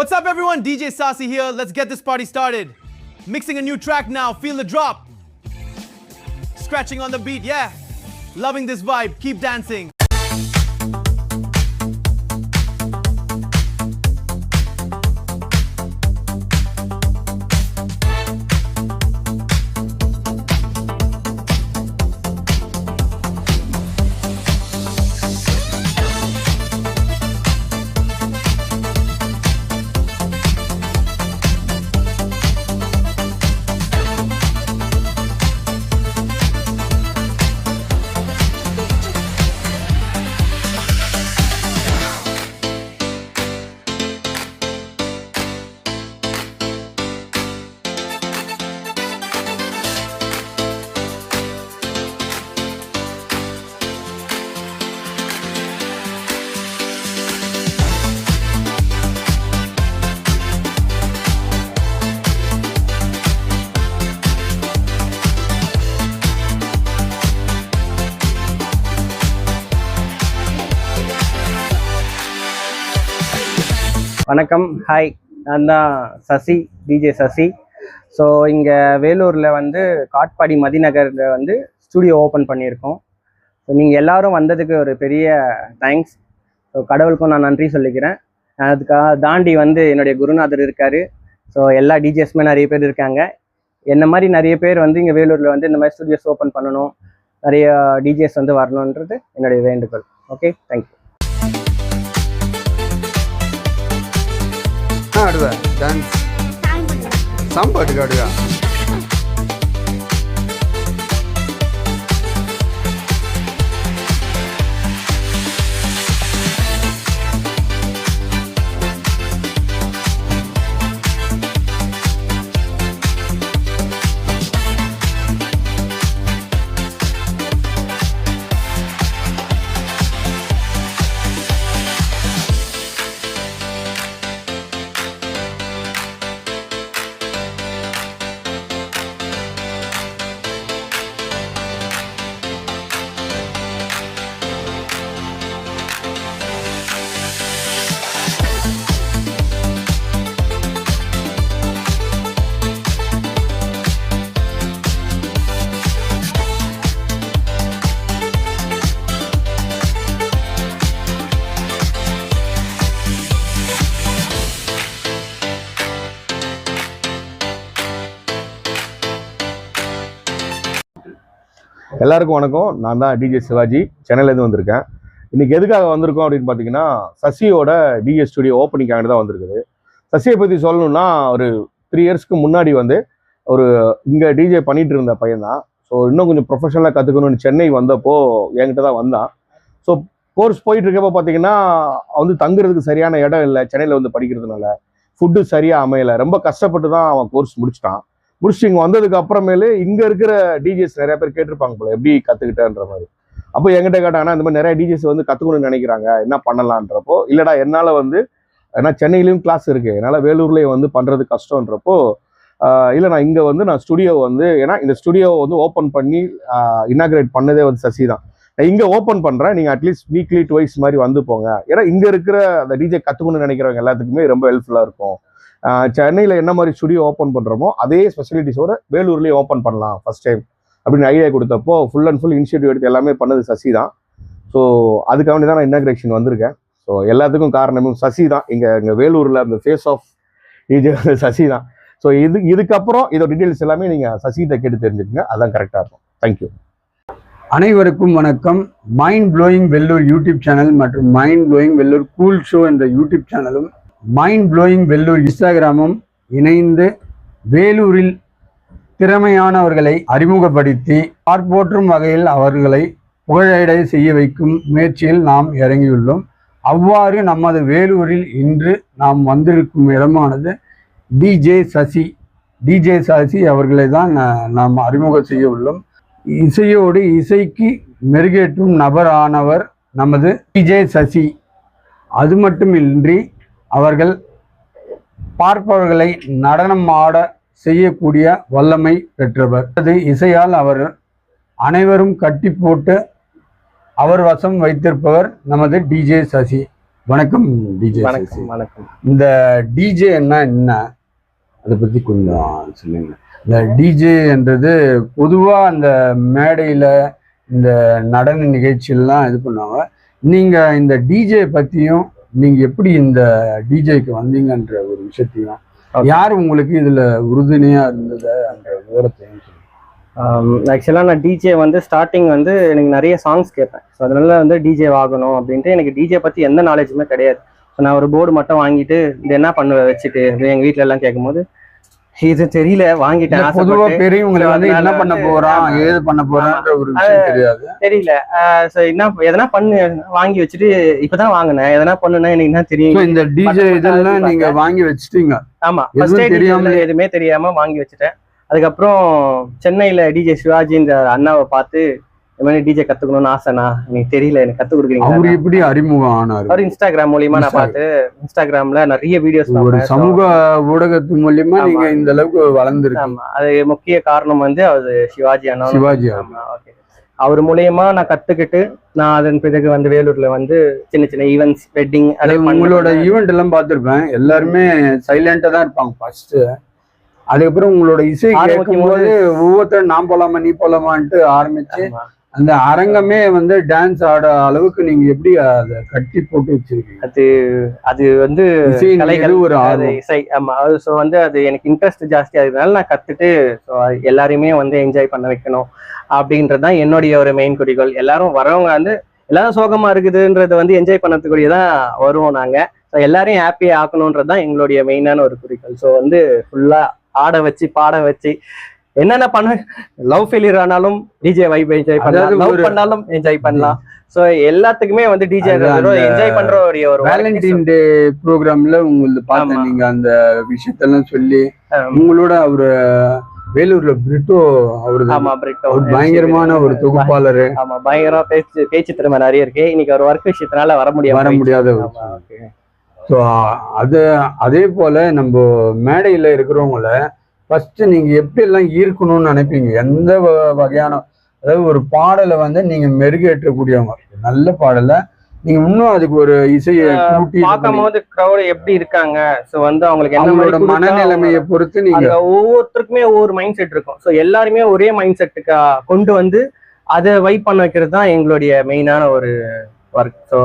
What's up everyone, DJ Sasi here. Let's get this party started. Mixing a new track now, feel the drop. Scratching on the beat, yeah. Loving this vibe, keep dancing. வணக்கம், hi. நான் தான் Sasi, DJ Sasi. So இங்கே வேலூரில் வந்து காட்பாடி மதிநகரில் வந்து studio open பண்ணியிருக்கோம். So நீங்கள் எல்லோரும் வந்ததுக்கு ஒரு பெரிய தேங்க்ஸ். ஸோ கடவுளுக்கும் நான் நன்றி சொல்லிக்கிறேன். அதுக்காக தாண்டி வந்து என்னுடைய குருநாதர் இருக்கார். ஸோ எல்லா டிஜேஸ்மே நிறைய பேர் இருக்காங்க. என்ன மாதிரி நிறைய பேர் வந்து இங்கே வேலூரில் வந்து இந்த மாதிரி ஸ்டுடியோஸ் ஓப்பன் பண்ணணும், நிறைய டிஜேஸ் வந்து வரணுன்றது என்னுடைய வேண்டுகோள். Okay, thank you. ಆಡುವ ಡ್ಯಾನ್ಸ್ ಸಾಂಪಾಟಿಗೆ ಆಡುವ எல்லாருக்கும் வணக்கம். நான் தான் டிஜே சிவாஜி, சென்னையிலேருந்து வந்திருக்கேன். இன்றைக்கி எதுக்காக வந்திருக்கோம் அப்படின்னு பார்த்தீங்கன்னா, சசியோட டிஜே ஸ்டுடியோ ஓப்பனிங்காக தான் வந்திருக்குது. சசியை பற்றி சொல்லணும்னா, ஒரு 3 இயர்ஸ்க்கு முன்னாடி வந்து ஒரு இங்கே டிஜே பண்ணிகிட்டு இருந்த பையன்தான். ஸோ இன்னும் கொஞ்சம் ப்ரொஃபஷனலாக கற்றுக்கணும்னு சென்னை வந்தப்போ என்கிட்ட தான் வந்தான். ஸோ கோர்ஸ் போயிட்டு இருக்கப்போ பார்த்தீங்கன்னா, வந்து தங்குறதுக்கு சரியான இடம் இல்லை, சென்னையில் வந்து படிக்கிறதுனால ஃபுட்டு சரியாக அமையலை. ரொம்ப கஷ்டப்பட்டு தான் அவன் கோர்ஸ் முடிச்சிட்டான். முடிச்சுட்டு இங்கே வந்ததுக்கு அப்புறமேலே இங்கே இருக்கிற டிஜேஸ் நிறைய பேர் கேட்டிருப்பாங்க போல, எப்படி கற்றுக்கிட்டேன்ற மாதிரி. அப்போ என்கிட்ட கேட்டாங்கன்னா, இந்த மாதிரி நிறைய டிஜேஸ் வந்து கற்றுக்கணும்னு நினைக்கிறாங்க, என்ன பண்ணலான்றப்போ, இல்லைடா என்னால் வந்து, ஏன்னா சென்னையிலையும் கிளாஸ் இருக்குது, என்னால் வேலூர்லேயும் வந்து பண்ணுறது கஷ்டன்றப்போ, இல்லை நான் இங்கே வந்து நான் ஸ்டுடியோ வந்து, ஏன்னா இந்த ஸ்டுடியோ வந்து ஓப்பன் பண்ணி இனாகிரேட் பண்ணதே வந்து சசி தான். நான் இங்கே ஓப்பன் பண்ணுறேன், நீங்கள் அட்லீஸ்ட் வீக்லி ட்வைஸ் மாதிரி வந்து போங்க. ஏன்னா இங்கே இருக்கிற அந்த டிஜே கற்றுக்கணும்னு நினைக்கிறவங்க எல்லாத்துக்குமே ரொம்ப ஹெல்ப்ஃபுல்லாக இருக்கும். சென்னையில் என்ன மாதிரி ஸ்டுடியோ ஓப்பன் பண்ணுறோமோ அதே ஃபெசிலிட்டிஸோட வேலூர்லேயே ஓப்பன் பண்ணலாம் ஃபஸ்ட் டைம் அப்படின்னு ஐடியா கொடுத்தப்போ ஃபுல் அண்ட் ஃபுல் இனிஷியேட்டிவ் எடுத்து எல்லாமே பண்ணது சசி தான். ஸோ அதுக்காக தான் நான் இனாகிரேஷன் வந்திருக்கேன். ஸோ எல்லாத்துக்கும் காரணமும் சசி தான். இங்கே வேலூரில் அந்த ஃபேஸ் ஆஃப் டிஜே சசி தான். ஸோ இதுக்கப்புறம் இதோட டீட்டெயில்ஸ் எல்லாமே நீங்கள் சசிகிட்ட கேட்டு தெரிஞ்சுக்கங்க, அதான் கரெக்டாக இருக்கும். தேங்க்யூ. அனைவருக்கும் வணக்கம். Mind blowing Vellore YouTube channel மற்றும் mind blowing Vellore cool show என்ற யூடியூப் சேனலும் மைண்ட் ப்ளோயிங் வெல்லூர் இன்ஸ்டாகிராமும் இணைந்து வேலூரில் திறமையானவர்களை அறிமுகப்படுத்தி பார்ப்போற்றும் வகையில் அவர்களை புகழடை செய்ய வைக்கும் முயற்சியில் நாம் இறங்கியுள்ளோம். அவ்வாறு நமது வேலூரில் இன்று நாம் வந்திருக்கும் இடமானது டிஜே சசி அவர்களை தான் நாம் அறிமுகம் செய்ய உள்ளோம். இசையோடு இசைக்கு மெருகேற்றும் நபரானவர் நமது டிஜே சசி. அது மட்டுமின்றி அவர்கள் பார்ப்பவர்களை நடனம் ஆட செய்யக்கூடிய வல்லமை பெற்றவர். அது இசையால் அவர் அனைவரும் கட்டி போட்டு அவர் வசம் வைத்திருப்பவர் நமது டிஜே சசி. வணக்கம் டிஜே. வணக்கம் வணக்கம். இந்த டிஜேன்னா என்ன, அதை பத்தி கொஞ்சம் சொல்லுங்க. இந்த டிஜேன்றது பொதுவா அந்த மேடையில இந்த நடன நிகழ்ச்சியெல்லாம் இது பண்ணுவாங்க. நீங்க இந்த டிஜே பத்தியும் நீங்க எப்படி இந்த டிஜேக்கு வந்தீங்கன்ற ஒரு விஷயத்தையும், யார் உங்களுக்கு இதுல உறுதுணையா இருந்தது அந்த விவரத்தையும் சொல்லுங்க. ஆக்சுவலாக நான் டிஜே வந்து ஸ்டார்டிங் வந்து எனக்கு நிறைய சாங்ஸ் கேட்பேன். ஸோ அதனால வந்து டிஜே ஆகணும் அப்படின்ட்டு எனக்கு டிஜே பற்றி எந்த நாலேஜுமே கிடையாது. ஸோ நான் ஒரு போர்டு மட்டும் வாங்கிட்டு இது என்ன பண்ணுவேன் வச்சுட்டு எங்கள் வீட்டில எல்லாம் கேட்கும்போது இது தெரியல வாங்கிட்டேன். பொதுவா பெரியவங்களை வந்து என்ன பண்ண போறான் ஏது பண்ண போறான்ற ஒரு விஷயம் தெரியாது, தெரியல. ஸோ என்ன எதனா பண்ணு வாங்கி வச்சுட்டு இப்பதான் வாங்கினேன். எதனா பண்ணுனா எனக்கு என்ன தெரியும். இந்த டிஜே இதெல்லாம் நீங்க வாங்கி வச்சுட்டீங்க? ஆமா, தெரியாம எதுவுமே தெரியாம வாங்கி வச்சுட்டேன். அதுக்கப்புறம் சென்னையில டிஜே சிவாஜின்ற அண்ணாவை பார்த்து இந்த மாதிரி டிஜே கத்துக்கணும்னு ஆசைண்ணா, எனக்கு தெரியல, எனக்கு கத்து கொடுக்குறீங்க. அவரு எப்படி அறிமுகம் ஆனாரு? அவர் இன்ஸ்டாகிராம் மூலியமா நான் பார்த்து இன்ஸ்டாகிராம்ல நிறைய வீடியோஸ், ஒரு சமூக ஊடகத்து மூலியமா நீங்க இந்த அளவுக்கு வளர்ந்துருக்கீங்க. அது முக்கிய காரணம் வந்து அவர் சிவாஜி அண்ணா. சிவாஜி அவர் மூலியமா நான் கத்துக்கிட்டு நான் அதன் பிறகு வந்து வேலூர்ல வந்து சின்ன சின்ன ஈவெண்ட்ஸ், வெட்டிங், உங்களோட ஈவெண்ட் எல்லாம் பார்த்திருப்பேன். எல்லாருமே சைலண்டா தான் இருப்பாங்க ஃபர்ஸ்ட். அதுக்கப்புறம் உங்களோட இசை கேட்கும்போது ஒவ்வொருத்தரும் நான் போலாமா நீ போலாமான்ட்டு ஆரம்பிச்சு அந்த அரங்கமே வந்து டான்ஸ் ஆட அளவுக்கு நீங்க எப்படி அதை கட்டி போட்டு வச்சிருக்கீங்க? அது வந்து ஒரு இசை. ஆமா, ஸோ வந்து அது எனக்கு இன்ட்ரெஸ்ட் ஜாஸ்தி ஆகுதுனால நான் கத்துட்டு ஸோ எல்லாருமே வந்து என்ஜாய் பண்ண வைக்கணும் அப்படின்றதுதான் என்னுடைய ஒரு மெயின் குறிக்கோள். எல்லாரும் வரவங்க வந்து எல்லாரும் சோகமா இருக்குதுன்றது வந்து என்ஜாய் பண்ணதுக்குரியதான் வருவோம் நாங்க. ஸோ எல்லாரையும் ஹாப்பியா ஆக்கணும்ன்றதுதான் எங்களுடைய மெயினான ஒரு குறிக்கோள். ஸோ வந்து ஃபுல்லா ஆட வச்சு பாட வச்சு என்னென்ன பண்ண, லவ் ஃபெயிலியர் ஆனாலும் டிஜே வைப் என்ஜாய் பண்ணலாம், லவ் பண்ணாலும் என்ஜாய் பண்ணலாம். சோ எல்லாத்துக்குமே வந்து டிஜே என்ஜாய் பண்ற ஒரு வேலண்டைன் டே ப்ரோக்ராம்ல உங்களுக்கு பார்த்தேன். நீங்க அந்த விஷயத்தெல்லாம் சொல்லி உங்களோட அவரு வேலூர்ல பிரிட்டோ அவரு, ஒரு பயங்கரமான ஒரு தொகுப்பாளர். ஆமா, பயங்கரமா பேச்சு திறமை நிறைய இருக்கு. இன்னைக்கு ஒரு ஒர்க் விஷயத்தினால வர முடியாத. ஸோ அதே போல நம்ம மேடையில இருக்கிறவங்கள ஃபர்ஸ்ட் நீங்க எப்படி எல்லாம் ஈர்க்கணும்னு நினைப்பீங்க? எந்த வகையான, அதாவது ஒரு பாடலை வந்து நீங்க மெருகேற்றக்கூடியவங்க, நல்ல பாடலை நீங்க இன்னும் அதுக்கு ஒரு இசையை பார்க்கும் போது கிரௌட் எப்படி இருக்காங்க, ஸோ வந்து அவங்களுக்கு அவங்களோட மனநிலைமையை பொறுத்து நீங்க ஒவ்வொருத்தருக்குமே ஒவ்வொரு மைண்ட் செட் இருக்கும். ஸோ எல்லாருமே ஒரே மைண்ட் செட்டுக்கு கொண்டு வந்து அதை வைப் பண்ண வைக்கிறது தான் எங்களுடைய மெயினான ஒரு ஒர்க். ஸோ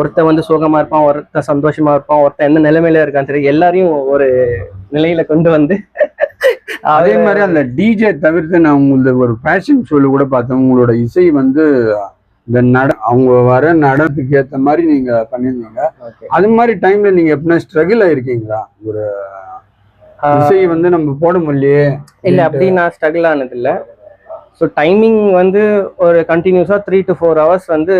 ஒருத்தன் வந்து சோகமா இருப்பான், ஒருத்தன் சந்தோஷமா இருப்பான், ஒருத்தன் என்ன நிலைமையில இருக்கான்னு தெரியும், எல்லாரையும் ஒரு நிலையில கொண்டு வந்து அதே மாதிரி அந்த டிஜே தவிர்த்து நான் உங்களோட ஒரு ஃபேஷன் ஷோல கூட பார்த்தேன். உங்களோட இசை வந்து இந்த அவங்க வர நடனத்துக்கு ஏற்ற மாதிரி நீங்க பண்ணிருந்தீங்க. அது மாதிரி டைம்ல நீங்க எப்படின்னா ஸ்ட்ரகிள் ஆயிருக்கீங்களா? ஒரு இசை வந்து நம்ம போட முடியலையே. இல்ல, அப்படி நான் ஸ்ட்ரகிள் ஆனது இல்லை. ஸோ டைமிங் வந்து ஒரு கண்டினியூஸா 3 to 4 hours வந்து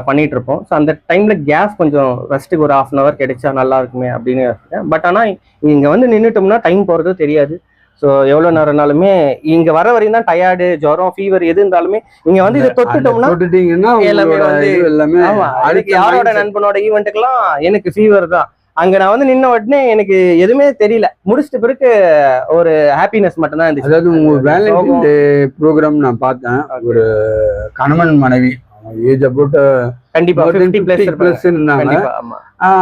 பண்ணிட்டு இருப்போம். ஸோ அந்த டைம்ல கேஸ் கொஞ்சம் ரெஸ்ட்டுக்கு ஒரு 1/2 hour கிடைச்சா நல்லா இருக்குமே அப்படின்னு யோசிச்சேன். பட் ஆனால் இங்க வந்து நின்றுட்டோம்னா டைம் போறது தெரியாது. ஸோ எவ்வளோ நேரம்னாலுமே இங்க வர வரையும் தான் டயர்டு, ஜுரம், ஃபீவர் எது இருந்தாலுமே இங்க வந்து இதை தொட்டுட்டோம்னா எல்லாமே வந்து அதுக்கு யாரோட நண்பனோட ஈவெண்ட்டுக்கெல்லாம் எனக்கு ஃபீவர் தான். அங்க நான் வந்து நின்ன உடனே எனக்கு எதுவுமே தெரியல, முடிச்சிட்ட பிறகு ஒரு ஹாப்பினஸ் மட்டும் தான் இருந்துச்சு. அதாவது உங்க வேலண்டைன் டே ப்ரோக்ராம் நான் பார்த்தேன். ஒரு கணவன் மனைவி ஏஜ் அபவுட் கண்டிப்பா 50+ இருந்தாங்க.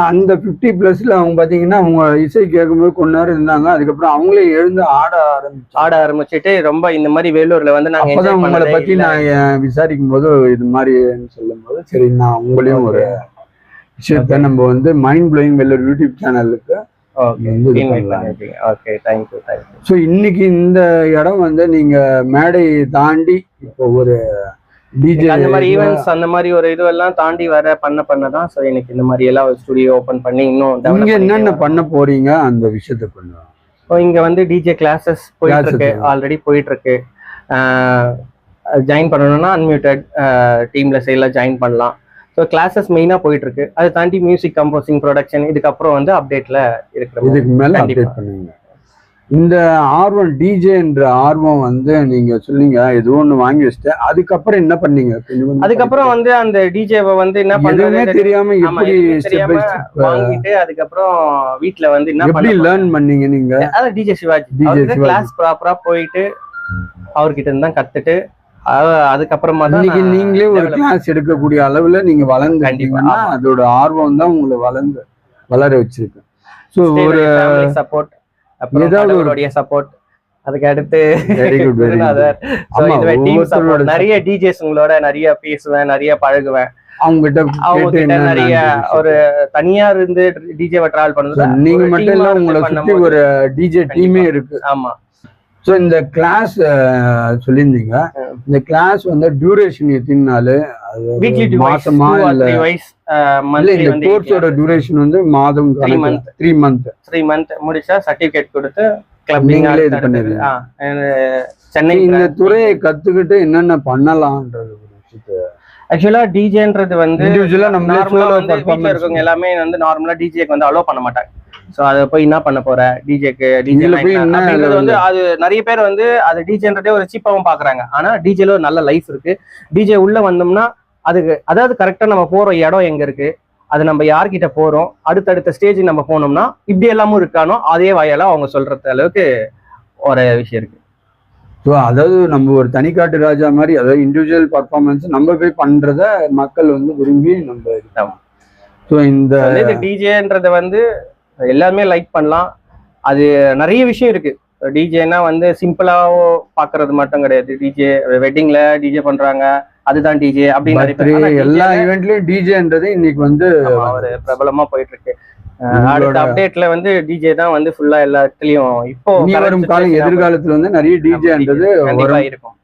அந்த 50+ல அவங்க பாத்தீங்கன்னா அவங்க இசை கேட்கும்போது கொஞ்ச நேரம் இருந்தாங்க. அதுக்கப்புறம் அவங்களே எழுந்து ஆட ஆரம்பிச்சுட்டு ரொம்ப இந்த மாதிரி வேலூர்ல வந்து நாங்க உங்களை பத்தி நான் விசாரிக்கும் போது இது மாதிரி சொல்லும் போது சரி நான் உங்களையும் ஒரு விஷயத்த நம்ம வந்து மைண்ட் ப்ளோயிங் வெல்லூர் யூடியூப் சேனலுக்கு ஸோ இன்னைக்கு இந்த இடம் வந்து நீங்க மேடை தாண்டி இப்போ ஒரு டிஜே அந்த மாதிரி ஈவென்ட்ஸ் அந்த மாதிரி ஒரு இதுவெல்லாம் தாண்டி வர பண்ணதான். ஸோ எனக்கு இந்த மாதிரி எல்லாம் ஒரு ஸ்டுடியோ ஓபன் பண்ணி இன்னும் இங்க என்னென்ன பண்ண போறீங்க அந்த விஷயத்த பண்ணுவோம். ஸோ இங்க வந்து டிஜே கிளாஸஸ் போயிட்டு இருக்கு, ஆல்ரெடி போயிட்டு இருக்கு. ஜாயின் பண்ணணும்னா அன்மியூட்டட் டீம்ல சைட்ல ஜாயின் பண்ணலாம். ஸோ கிளாஸஸ் மெயினாக போயிட்டு இருக்கு. அதை தாண்டி மியூசிக் கம்போசிங், ப்ரொடக்ஷன், இதுக்கப்புறம் வந்து அப்டேட்ல இருக்கிற இதுக்கு மேல அப்டேட் பண்ணுவீங்க. இந்த ஆர்வம் டிஜேன்ற ஆர்வம் வந்து நீங்க சொன்னீங்க ஏதோ ஒன்று வாங்கி வச்சுட்டு அதுக்கப்புறம் என்ன பண்ணீங்க? அதுக்கப்புறம் வந்து அந்த டிஜேவை வந்து என்ன பண்ணுறதுனே தெரியாம எப்படி வாங்கிட்டு அதுக்கப்புறம் வீட்டுல வந்து எப்படி லேர்ன் பண்ணீங்க நீங்க? அதான் டிஜே சிவாஜி கிளாஸ் ப்ராப்பரா போயிட்டு அவர்கிட்ட இருந்து தான் கத்துட்டு அதுக்கப்புறமா தான் இன்னைக்கு நான் நீங்களே ஒரு develop- கிளாஸ் எடுக்கக்கூடிய அளவுல நீங்க வளர்ந்துட்டீங்கன்னா கண்டிப்பா, ஆமா. அதோட ஆர்வம் தான் உங்களை வளர வச்சிருக்கு. ஸோ ஒரு சப்போர்ட், அப்புறம் ஏதாவது ஒரு- கடவுளுடைய சப்போர்ட், அதுக்கு அடுத்து வெரி குட் வெரி குட். குருநாதர். So, ஆமா, இதுவே team ஒவ்வொருத்தரோட support. நிறைய டிஜேஸ்ங்களோட நிறைய பேசுவேன், நிறைய பழகுவேன். அவங்க கிட்ட அவங்க கேட்டு கிட்ட என்ன நிறைய ஒரு தனியா இருந்து டிஜேவை டிராவல் பண்ணது நீங்க மட்டும் இல்ல உங்களை சுத்தி ஒரு டிஜே டீமே இருக்கு. ஆமா. ஸோ இந்த கிளாஸ் சொல்லியிருந்தீங்க, இந்த கிளாஸ் வந்து டியூரேஷன் எத்தனை நாள், வீக்லி மாசமா இல்ல இல்ல இந்த கோர்ஸோட டியூரேஷன் வந்து மாதம் 3 மந்த் 3 மந்த் முடிச்சா சர்டிபிகேட் கொடுத்து கிளப் நீங்களே இது பண்ணிடுறீங்க. சென்னை இந்த துறையை கத்துக்கிட்டு என்னென்ன பண்ணலாம்ன்றது ஒரு விஷயத்தை ஆக்சுவலா டிஜேன்றது வந்து இண்டிவிஜுவலா நம்மளே நார்மலா solo வந்து வீட்ல performance இருக்கவங்க எல்லாமே வந்து நார்மலா டிஜேக்கு வந்து அலோவ் பண்ண மாட்டாங்க. சோ அத போய் என்ன பண்ண போற டிஜேக்கு இதுல போய் என்ன அப்படின்றது வந்து அது நிறைய பேர் வந்து அது டிஜேன்றதே ஒரு சீப்பாவும் பாக்குறாங்க. ஆனா டிஜேல ஒரு நல்ல லைஃப் இருக்கு. டிஜே உள்ள வந்தோம்னா அதுக்கு அதாவது கரெக்டா நம்ம போற இடம் எங்க இருக்கு, அது நம்ம யார்கிட்ட போறோம், அடுத்தடுத்த ஸ்டேஜ் நம்ம போனோம்னா இப்படி எல்லாமும் இருக்கானோ அதே வாயால அவங்க சொல்றது அளவுக்கு ஒரு விஷயம் இருக்கு. ஸோ அதாவது நம்ம ஒரு தனிக்காட்டு ராஜா மாதிரி, அதாவது இண்டிவிஜுவல் பர்ஃபார்மன்ஸ் நம்ம போய் பண்றத மக்கள் வந்து விரும்பி நம்ம இருக்கோம். ஸோ இந்த டிஜேன்றத வந்து எல்லாமே லைக் பண்ணலாம். அது நிறைய விஷயம் இருக்கு. டிஜேனா வந்து சிம்பிளா பாக்குறது மட்டும் கிடையாது. டிஜே வெட்டிங்ல டிஜே பண்றாங்க, அதுதான் டிஜே அப்படின்னு நிறைய பேர். ஆனா எல்லா DJ ஈவெண்ட்லயும் டிஜேன்றது இன்னைக்கு வந்து ஒரு பிரபலமா போயிட்டு இருக்கு. அடுத்த அப்டேட்ல வந்து டிஜே தான் வந்து ஃபுல்லா எல்லா இடத்துலயும் இப்போ இனி வரும் காலம் எதிர்காலத்துல வந்து நிறைய டிஜேன்றது கண்டிப்பா இருக்கும்.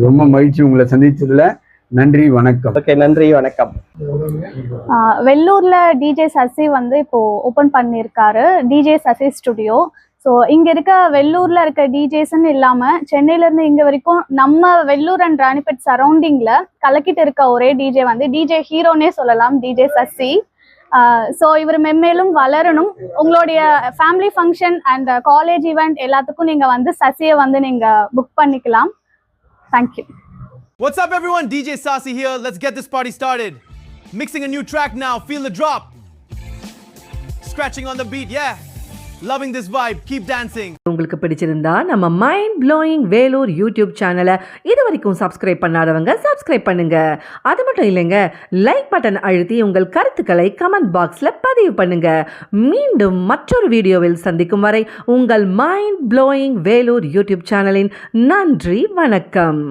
ரொம்ப மகிழ்ச்சி உங்களை சந்திச்சதுல. நன்றி, வணக்கம். ஓகே, நன்றி, வணக்கம். வெள்ளூர்ல டிஜே சசி வந்து இப்போ ஓபன் பண்ணியிருக்காரு, டிஜே சசி ஸ்டுடியோ. ஸோ இங்க இருக்க வெள்ளூர்ல இருக்க டிஜேஸ்ன்னு இல்லாம சென்னையில இருந்து இங்க வரைக்கும் நம்ம வெள்ளூர் அண்ட் ராணிப்பேட் சரௌண்டிங்ல கலக்கிட்டு இருக்க ஒரே டிஜே வந்து டிஜே ஹீரோனே சொல்லலாம், டிஜே சசி. ஸோ இவர் மென்மேலும் வளரணும். உங்களுடைய family function and college event எல்லாத்துக்கும் நீங்க வந்து சசியை வந்து நீங்க புக் பண்ணிக்கலாம். Thank you. What's up, everyone? DJ Sasi here. Let's get this party started. Mixing a new track now. Feel the drop. Scratching on the beat, yeah. Loving this vibe. Keep dancing. உங்களுக்கு பிடிச்சிருந்தா நம்ம mind blowing Vellore YouTube சேனலை இது வரைக்கும் subscribe பண்ணாதவங்க subscribe பண்ணுங்க. அது மட்டும் இல்லைங்க, லைக் பட்டன் அழுத்தி உங்கள் கருத்துக்களை கமெண்ட் பாக்ஸில் பதிவு பண்ணுங்க. மீண்டும் மற்றொரு வீடியோவில் சந்திக்கும் வரை உங்கள் மைண்ட் ப்ளோயிங் வேலூர் யூடியூப் சேனலின் நன்றி, வணக்கம்.